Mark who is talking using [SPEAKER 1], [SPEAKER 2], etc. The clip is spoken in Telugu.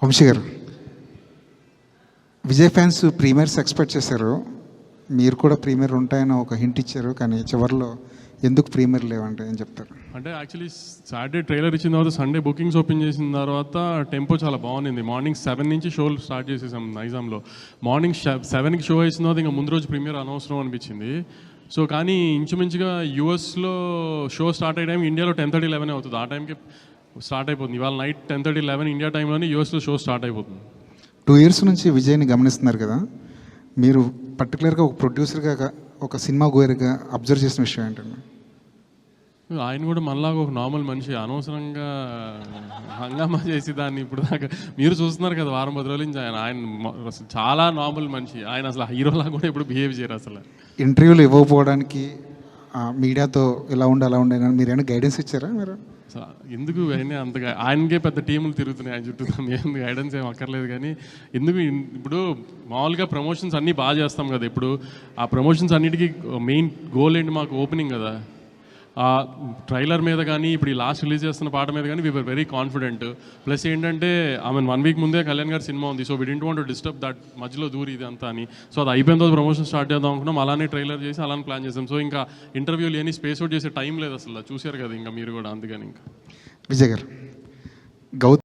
[SPEAKER 1] వంశీ గారు, విజయ్ ఫ్యాన్స్ ప్రీమియర్స్ ఎక్స్పెక్ట్ చేశారు, మీరు కూడా ప్రీమియర్ ఉంటాయని ఒక హింట్ ఇచ్చారు, కానీ చివరిలో ఎందుకు ప్రీమియర్ లేవంటే ఏం చెప్తారు?
[SPEAKER 2] అంటే యాక్చువల్లీ సాటర్డే ట్రైలర్ ఇచ్చిన తర్వాత సండే బుకింగ్స్ ఓపెన్ చేసిన తర్వాత టెంపో చాలా బాగుంది. మార్నింగ్ 7 నుంచి షోలు స్టార్ట్ చేసేసాం నైజాంలో. మార్నింగ్ 7కి షో వేసిన తర్వాత ఇంకా ముందు రోజు ప్రీమియర్ అనవసరం అనిపించింది. సో కానీ ఇంచుమించుగా యూఎస్లో షో స్టార్ట్ అయ్యే టైం ఇండియాలో 10:30, 11 అవుతుంది. ఆ టైంకి స్టార్ట్ అయిపోతుంది. ఇవాళ నైట్ 10:30, 11 ఇండియా టైంలోనే యూఎస్లో షో స్టార్ట్ అయిపోతుంది.
[SPEAKER 1] 2 years నుంచి విజయ్ని గమనిస్తున్నారు కదా, మీరు పర్టికులర్గా ఒక ప్రొడ్యూసర్గా, ఒక సినిమా గోయర్గా అబ్జర్వ్ చేసిన విషయం ఏంటండి?
[SPEAKER 2] ఆయన కూడా మనలాగా ఒక నార్మల్ మనిషి, అనవసరంగా హంగామా చేసి దాన్ని ఇప్పుడు దాకా మీరు చూస్తున్నారు కదా, వారం 10 రోజుల నుంచి ఆయన అసలు చాలా నార్మల్ మనిషి. ఆయన అసలు హీరోలా కూడా ఇప్పుడు బిహేవ్ చేయరు. అసలు
[SPEAKER 1] ఇంటర్వ్యూలు ఇవ్వకపోవడానికి మీడియాతో ఇలా ఉండి అలా ఉండే మీరు ఏమైనా గైడెన్స్ ఇచ్చారా? మీరు
[SPEAKER 2] ఎందుకు అయినా అంతగా ఆయనకే పెద్ద టీములు తిరుగుతున్నాయి ఆయన చుట్టూ, ఏం గైడెన్స్ ఏం అక్కర్లేదు. కానీ ఎందుకు ఇప్పుడు మామూలుగా ప్రమోషన్స్ అన్నీ బాగా చేస్తాం కదా, ఇప్పుడు ఆ ప్రమోషన్స్ అన్నిటికీ మెయిన్ గోల్ ఏంటి, మాకు ఓపెనింగ్ కదా. ఆ ట్రైలర్ మీద కానీ ఇప్పుడు ఈ లాస్ట్ రిలీజ్ చేస్తున్న పాట మీద కానీ వీఆర్ వెరీ కాన్ఫిడెంట్. ప్లస్ ఏంటంటే ఆమె 1 week ముందే కళ్యాణ్ గారి సినిమా ఉంది. So we didn't want to disturb that, మధ్యలో దూరి ఇది అంతా అని. సో అది అయిపోయిన తర్వాత ప్రమోషన్ స్టార్ట్ చేద్దాం అనుకున్నాం. అలానే ట్రైలర్ చేసి అలానే ప్లాన్ చేసాం. సో ఇంకా ఇంటర్వ్యూలు ఏని స్పేస్ అవుట్ చేసే టైం లేదు అసలు, చూశారు కదా ఇంకా మీరు కూడా. అందుకని ఇంకా
[SPEAKER 1] విజయ్ గారు, గౌతమ్